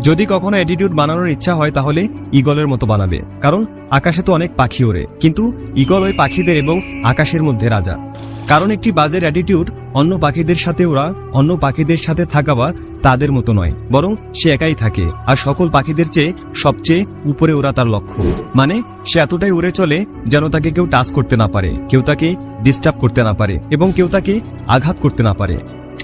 যদি কখনো অ্যাটিটিউড বানানোর ইচ্ছা হয় তাহলে ঈগলের মতো বানাবে, কারণ আকাশে তো অনেক পাখি ওড়ে, কিন্তু ঈগল ওই পাখিদের এবং আকাশের মধ্যে রাজা। কারণ একটি বাজের অ্যাটিটিউড অন্য পাখিদের সাথে ওরা অন্য পাখিদের সাথে থাকা বা তাদের মতো নয়, বরং সে একাই থাকে আর সকল পাখিদের চেয়ে সবচেয়ে উপরে ওরা তার লক্ষ্য। মানে সে এতটাই উড়ে চলে যেন তাকে কেউ টাচ করতে না পারে, কেউ তাকে ডিস্টার্ব করতে না পারে এবং কেউ তাকে আঘাত করতে না পারে।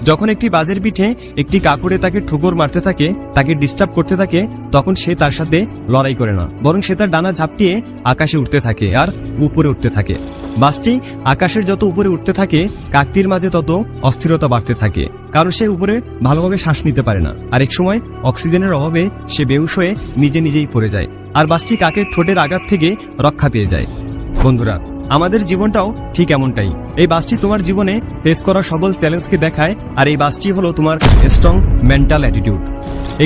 যখন একটি বাজের পিঠে একটি কাকড়ে তাকে ঠোকর মারতে থাকে, তাকে ডিস্টার্ব করতে থাকে, তখন সে তার সাথে লড়াই করে না, বরং সে তার ডানা ঝাপটিয়ে আকাশে উঠতে থাকে আর উপরে উঠতে থাকে। বাসটি আকাশের যত উপরে উঠতে থাকে, কাকটির মাঝে তত অস্থিরতা বাড়তে থাকে, কারণ সে উপরে ভালোভাবে শ্বাস নিতে পারে না, আর এক সময় অক্সিজেনের অভাবে সে বেহুশ হয়ে নিজে নিজেই পড়ে যায়, আর বাসটি কাকের ঠোঁটের আঘাত থেকে রক্ষা পেয়ে যায়। বন্ধুরা, আমাদের জীবনটাও ঠিক এমনটাই। এই বাসটি তোমার জীবনে ফেস করা সকল চ্যালেঞ্জকে দেখায়, আর এই বাসটি হলো তোমার স্ট্রং মেন্টাল অ্যাটিটিউড।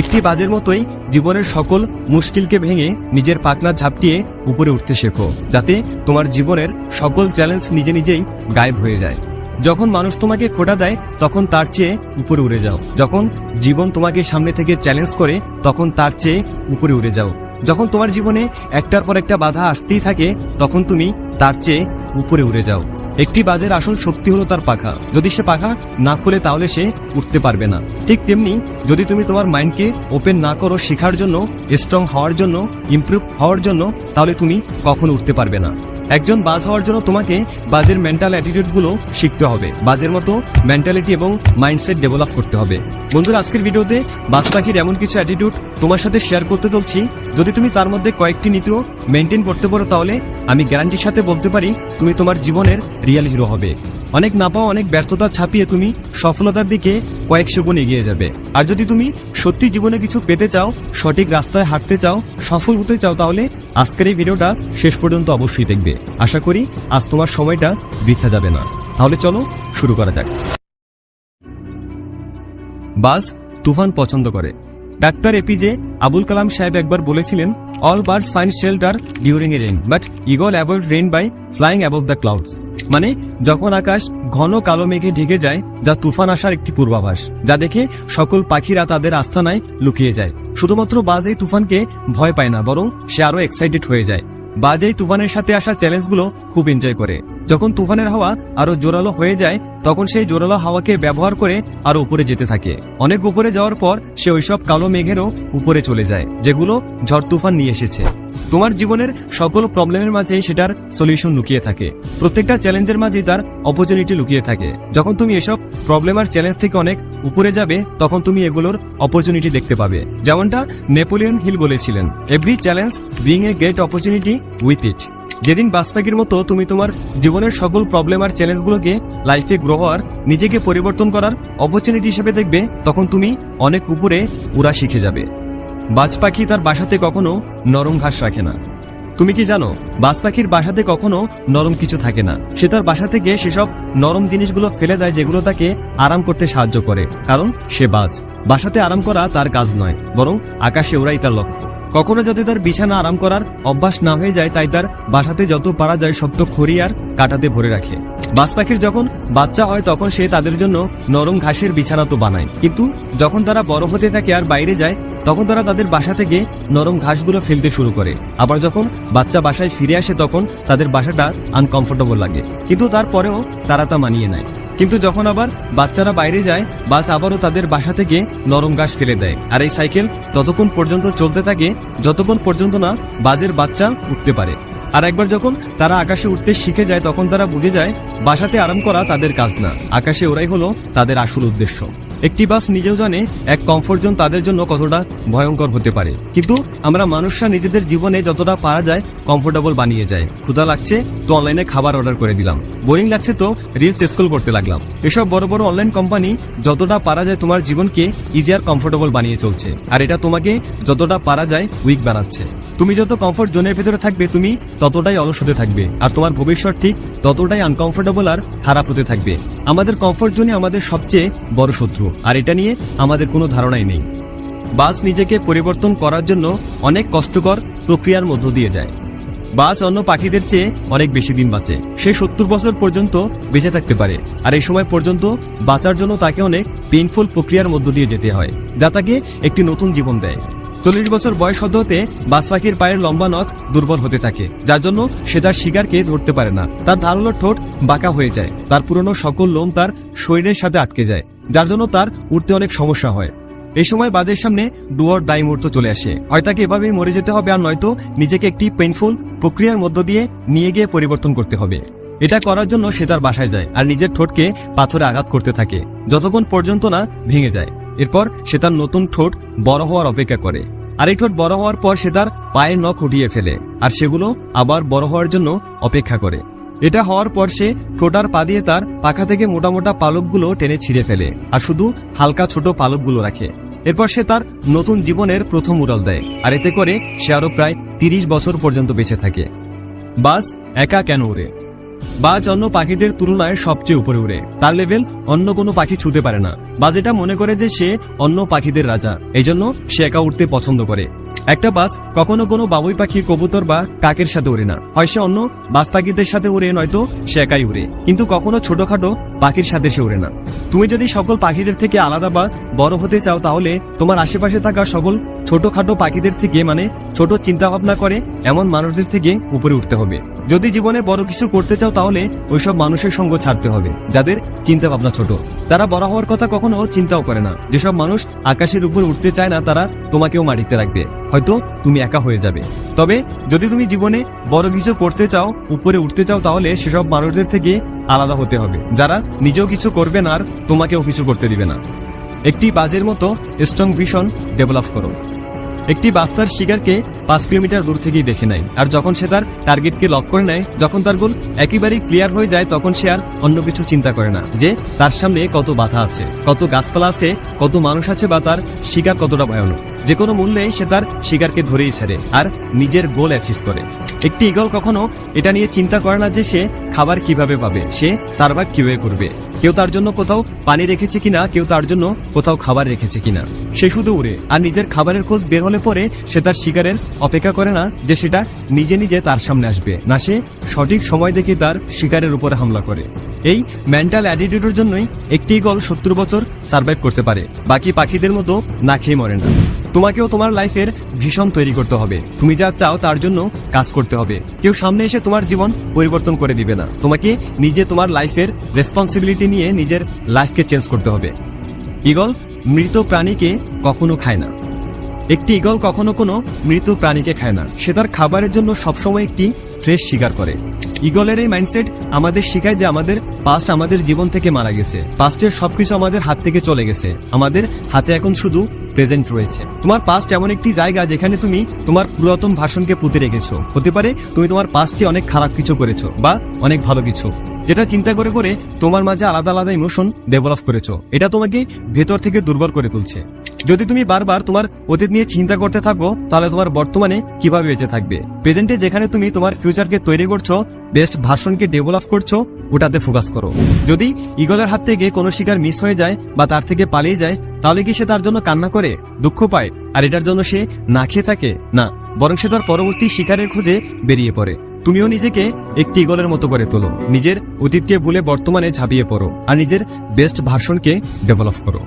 একটি বাজের মতোই জীবনের সকল মুশকিলকে ভেঙে নিজের পাখনা ঝাপটিয়ে উপরে উঠতে শেখো, যাতে তোমার জীবনের সকল চ্যালেঞ্জ নিজে নিজেই গায়েব হয়ে যায়। যখন মানুষ তোমাকে খোঁটা দেয় তখন তার চেয়ে উপরে উড়ে যাও। যখন জীবন তোমাকে সামনে থেকে চ্যালেঞ্জ করে তখন তার চেয়ে উপরে উড়ে যাও। যখন তোমার জীবনে একটার পর একটা বাধা আসতেই থাকে তখন তুমি তার চেয়ে উপরে উড়ে যাও। একটি বাজের আসল শক্তি হলো তার পাখা। যদি সে পাখা না খুলে তাহলে সে উঠতে পারবে না। ঠিক তেমনি যদি তুমি তোমার মাইন্ডকে ওপেন না করো শেখার জন্য, স্ট্রং হওয়ার জন্য, ইমপ্রুভ হওয়ার জন্য, তাহলে তুমি কখনো উঠতে পারবে না। একজন বাজ হওয়ার জন্য তোমাকে বাজের মেন্টাল অ্যাটিটিউডগুলো শিখতে হবে, বাজের মতো মেন্টালিটি এবং মাইন্ডসেট ডেভেলপ করতে হবে। বন্ধুরা, আজকের ভিডিওতে বাজ পাখির এমন কিছু অ্যাটিটিউড তোমার সাথে শেয়ার করতে চলছি, যদি তুমি তার মধ্যে কয়েকটি নীতিও মেনটেন করতে পারো তাহলে আমি গ্যারান্টির সাথে বলতে পারি তুমি তোমার জীবনের রিয়েল হিরো হবে। অনেক না পাওয়া অনেক ব্যর্থতা ছাপিয়ে তুমি সফলতার দিকে কয়েকশো গুণ এগিয়ে যাবে। আর যদি তুমি সত্যি জীবনে কিছু পেতে চাও, সঠিক রাস্তায় হাঁটতে চাও, সফল হতে চাও, তাহলে আজকের এই ভিডিওটা শেষ পর্যন্ত অবশ্যই দেখবে। আশা করি আজ তোমার সময়টা বৃথা যাবে না। তাহলে চলো শুরু করা যাক। বাজ তুফান পছন্দ করে। ডাক্তার এপিজে আবুল কালাম সাহেব একবার বলেছিলেন, all birds find shelter during a rain, but eagle avoid rain by flying above the clouds. মানে যখন আকাশ ঘন কালো মেঘে ঢেকে যায়, যা তুফান আসার একটি পূর্বাভাস, যা দেখে সকল পাখিরা তাদের আস্তানায় লুকিয়ে যায়। শুধুমাত্র বাজ এই তুফানকে ভয় পায় না, বরং সে আরো এক্সাইটেড হয়ে যায়। বাজ এই তুফানের সাথে আসা চ্যালেঞ্জগুলো খুব এনজয় করে। যখন তুফানের হাওয়া আরো জোরালো হয়ে যায় তখন সেই জোরালো হাওয়াকে ব্যবহার করে আরো উপরে যেতে থাকে। অনেক উপরে যাওয়ার পর সে ওইসব কালো মেঘেরও উপরে চলে যায় যেগুলো ঝড় তুফান নিয়ে এসেছে। তোমার জীবনের সকল প্রবলেমের মাঝেই সেটার সলিউশন লুকিয়ে থাকে। প্রত্যেকটা চ্যালেঞ্জের মাঝেই তার অপরচুনিটি লুকিয়ে থাকে। যখন তুমি এসব প্রবলেম আর চ্যালেঞ্জ থেকে অনেক উপরে যাবে তখন তুমি এগুলোর অপরচুনিটি দেখতে পাবে। যেমনটা নেপোলিয়ন হিল বলেছিলেন, every challenge being a great opportunity with it. যেদিন বাজ পাখির মতো তুমি তোমার জীবনের সকল প্রবলেম আর চ্যালেঞ্জগুলোকে লাইফে গ্রো হওয়ার, নিজেকে পরিবর্তন করার অপরচুনিটি হিসেবে দেখবে, তখন তুমি অনেক উপরে উড়া শিখে যাবে। বাজ পাখি তার বাসাতে কখনো নরম ঘাস রাখে না। তুমি কি জানো, বাজ পাখির বাসাতে কখনো নরম কিছু থাকে না। সে তার বাসা থেকে সেসব নরম জিনিসগুলো ফেলে দেয় যেগুলো তাকে আরাম করতে সাহায্য করে, কারণ সে বাজ। বাসাতে আরাম করা তার কাজ নয়, বরং আকাশে ওড়াই তার লক্ষ্য। কখনো যাতে তার বিছানা আরাম করার অভ্যাস না হয়ে যায়, তাই তার বাসাতে যত পারা যায় শক্ত খড়ি আর কাটাতে ভরে রাখে। বাজ পাখির যখন বাচ্চা হয় তখন সে তাদের জন্য নরম ঘাসের বিছানা তো বানায়, কিন্তু যখন তারা বড় হতে থাকে আর বাইরে যায় তখন তারা তাদের বাসা থেকে নরম ঘাসগুলো ফেলতে শুরু করে। আবার যখন বাচ্চা বাসায় ফিরে আসে তখন তাদের বাসাটা আনকমফোর্টেবল লাগে, কিন্তু তারপরেও তারা তা মানিয়ে নেয়। কিন্তু যখন আবার বাচ্চারা বাইরে যায়, বাজ আবারও তাদের বাসা থেকে নরম ঘাস ফেলে দেয়। আর এই সাইকেল ততক্ষণ পর্যন্ত চলতে থাকে যতক্ষণ পর্যন্ত না বাজের বাচ্চা উঠতে পারে। আর একবার যখন তারা আকাশে উঠতে শিখে যায় তখন তারা বুঝে যায় বাসাতে আরাম করা তাদের কাজ না, আকাশে ওড়াই হলো তাদের আসল উদ্দেশ্য। একটি বাস নিজেও জানে এক কমফোর্ট জোন তাদের জন্য কতটা ভয়ঙ্কর হতে পারে, কিন্তু আমরা মানুষরা নিজেদের জীবনে যতটা পারা যায় কমফোর্টেবল বানিয়ে যায়। ক্ষুধা লাগছে তো অনলাইনে খাবার অর্ডার করে দিলাম, বোরিং লাগছে তো রিলস স্ক্রল করতে লাগলাম। এসব বড় বড় অনলাইন কোম্পানি যতটা পারা যায় তোমার জীবনকে ইজি আর কমফোর্টেবল বানিয়ে চলছে, আর এটা তোমাকে যতটা পারা যায় উইক বানাচ্ছে। তুমি যত কমফোর্ট জোনের ভেতরে থাকবে তুমি ততটাই অলস হতে থাকবে, আর তোমার ভবিষ্যৎ ঠিক ততটাই আনকমফোর্টেবল আর খারাপ হতে থাকবে। আমাদের কমফোর্ট জোনই আমাদের সবচেয়ে বড় শত্রু, আর এটা নিয়ে আমাদের কোনো ধারণাই নেই। বাজ নিজেকে পরিবর্তন করার জন্য অনেক কষ্টকর প্রক্রিয়ার মধ্য দিয়ে যায়। বাজ অন্য পাখিদের চেয়ে অনেক বেশি দিন বাঁচে। সে 70 বছর পর্যন্ত বেঁচে থাকতে পারে, আর এই সময় পর্যন্ত বাঁচার জন্য তাকে অনেক পেইনফুল প্রক্রিয়ার মধ্য দিয়ে যেতে হয়, যা তাকে একটি নতুন জীবন দেয়। 40 বছর বয়স হতে হতে বাজ পাখির পায়ের লম্বা নখ দুর্বল হতে থাকে, যার জন্য সে তার শিকারকে ধরতে পারে না। তার ধারালো ঠোঁট বাঁকা হয়ে যায়, তার পুরনো সকল লোম তার শরীরের সাথে আটকে যায়, যার জন্য তার উঠতে অনেক সমস্যা হয়। এই সময় বাজের সামনে ডু অর ডাই মুহূর্ত চলে আসে। হয় তাকে এভাবেই মরে যেতে হবে, আর নয়তো নিজেকে একটি পেইনফুল প্রক্রিয়ার মধ্য দিয়ে নিয়ে গিয়ে পরিবর্তন করতে হবে। এটা করার জন্য সে তার বাসায় যায় আর নিজের ঠোঁটকে পাথরে আঘাত করতে থাকে যতক্ষণ পর্যন্ত না ভেঙে যায়। এরপর সে তার নতুন ঠোঁট বড় হওয়ার অপেক্ষা করে, আর এই ঠোঁট বড় হওয়ার পর সে তার পায়ের নখ উঠিয়ে ফেলে আর সেগুলো আবার বড় হওয়ার জন্য অপেক্ষা করে। এটা হওয়ার পর সে ঠোঁটার পা দিয়ে তার পাখা থেকে মোটা মোটা পালকগুলো টেনে ছিঁড়ে ফেলে আর শুধু হালকা ছোট পালকগুলো রাখে। এরপর সে তার নতুন জীবনের প্রথম উড়াল দেয়, আর এতে করে সে আরো প্রায় 30 বছর পর্যন্ত বেঁচে থাকে। বাজ একা কেন উড়ে? বাজ অন্য পাখিদের তুলনায় সবচেয়ে উপরে উড়ে, তার লেভেল অন্য কোনো পাখি ছুঁতে পারে না। বাজ এটা মনে করে যে সে অন্য পাখিদের রাজা, এই জন্য সে একা উঠতে পছন্দ করে। একটা বাজ কখনো কোনো বাবুই পাখি, কবুতর বা কাকের সাথে উড়ে না, হয় সে অন্য বাজ পাখিদের সাথে উড়ে, নয়তো সে একাই উড়ে, কিন্তু কখনো ছোটখাটো পাখির সাথে সে উড়ে না। তুমি যদি সকল পাখিদের থেকে আলাদা বা বড় হতে চাও, তাহলে তোমার আশেপাশে থাকা সকল ছোটখাটো পাখিদের থেকে, মানে ছোট চিন্তা ভাবনা করে এমন মানুষদের থেকে উপরে উঠতে হবে। যদি জীবনে বড় কিছু করতে চাও, তাহলে ওইসব মানুষের সঙ্গ ছাড়তে হবে যাদের চিন্তা ভাবনা ছোট, যারা বড় হওয়ার কথা কখনো চিন্তাও করে না। যেসব মানুষ আকাশের উপর উঠতে চায় না, তারা তোমাকেও মাটিতে রাখবে, হয়তো তুমি একা হয়ে যাবে। তবে যদি তুমি জীবনে বড় কিছু করতে চাও, উপরে উঠতে চাও, তাহলে সেসব মানুষদের থেকে আলাদা হতে হবে, যারা নিজেও কিছু করবে না আর তোমাকেও কিছু করতে দিবে না। একটি বাজের মতো স্ট্রং ভিশন ডেভেলপ করো। একটি বাজ তার শিকারকে 5 কিলোমিটার দূর থেকেই দেখে নেয়, আর যখন সে তার টার্গেটকে লক করে নেয়, যখন তার গোল একেবারেই ক্লিয়ার হয়ে যায়, তখন সে আর অন্য কিছু চিন্তা করে না যে তার সামনে কত বাধা আছে, কত গাছপালা আছে, কত মানুষ আছে, বা তার শিকার কতটা ভয়ানক। যে কোনো মূল্যে সে তার শিকারকে ধরেই ছাড়ে আর নিজের গোল অ্যাচিভ করে। একটি ঈগল কখনো এটা নিয়ে চিন্তা করে না যে সে খাবার কিভাবে পাবে, সে সার্ভাইভ কিভাবে করবে। কেউ তার জন্য কোথাও পানি রেখেছে কিনা, কেউ তার জন্য কোথাও খাবার রেখেছে কিনা। সে শুধু উড়ে, আর নিজের খাবারের খোঁজ বের হলে পরে সে তার শিকারের অপেক্ষা করে না যে সেটা নিজে নিজে তার সামনে আসবে, না সে সঠিক সময় দেখে তার শিকারের উপরে হামলা করে। এই মেন্টাল অ্যাটিটিউডের জন্যই একটি ঈগল 70 বছর সার্ভাইভ করতে পারে, বাকি পাখিদের মতো না খেয়ে মরে না। তোমাকেও তোমার লাইফের ভিশন তৈরি করতে হবে, তুমি যা চাও তার জন্য কাজ করতে হবে। কেউ সামনে এসে তোমার জীবন পরিবর্তন করে দিবে না, তোমাকে নিজে তোমার লাইফের রেসপন্সিবিলিটি নিয়ে নিজের লাইফকে চেঞ্জ করতে হবে। ঈগল মৃত প্রাণীকে কখনো খায় না। একটি ঈগল কখনো কোনো মৃত প্রাণীকে খায় না, সে তার খাবারের জন্য সবসময় একটি ফ্রেশ শিকার করে। ঈগলের এই মাইন্ডসেট আমাদের শেখায় যে আমাদের পাস্ট আমাদের জীবন থেকে মারা গেছে, পাস্টের সবকিছু আমাদের হাত থেকে চলে গেছে, আমাদের হাতে এখন শুধু প্রেজেন্ট রয়েছে। তোমার পাস্ট এমন একটি জায়গা যেখানে তুমি তোমার পুরাতন ভাষণকে পুঁতে রেখেছো। হতে পারে তুমি তোমার পাস্টে অনেক খারাপ কিছু করেছো বা অনেক ভালো কিছু, যেটা চিন্তা করে করে তোমার মাঝে আলাদা আলাদা ইমোশন ডেভেলপ করেছো। এটা তোমাকে ভেতর থেকে দুর্বল করে তুলছে। যদি তুমি বারবার তোমার অতীত নিয়ে চিন্তা করতে থাকো, তাহলে তোমার বর্তমানে কিভাবে বেঁচে থাকবে? প্রেজেন্টে যেখানে তুমি তোমার ফিউচারকে তৈরি করছো, বেস্ট ভার্সনকে ডেভেলপ করছো, ওটাতে ফোকাস করো। যদি ঈগলের হাত থেকে কোনো শিকার মিস হয়ে যায় বা তার থেকে পালিয়ে যায়, তাহলে কি সে তার জন্য কান্না করে, দুঃখ পায়, আর এটার জন্য সে না খেয়ে থাকে? না, বরং সে তার পরবর্তী শিকারের খোঁজে বেরিয়ে পড়ে। তুমিও নিজেকে একটি ঈগলের মতো করে তোলো, নিজের অতীতকে ভুলে বর্তমানে ঝাঁপিয়ে পড়ো আর নিজের বেস্ট ভার্সনকে ডেভেলপ করো।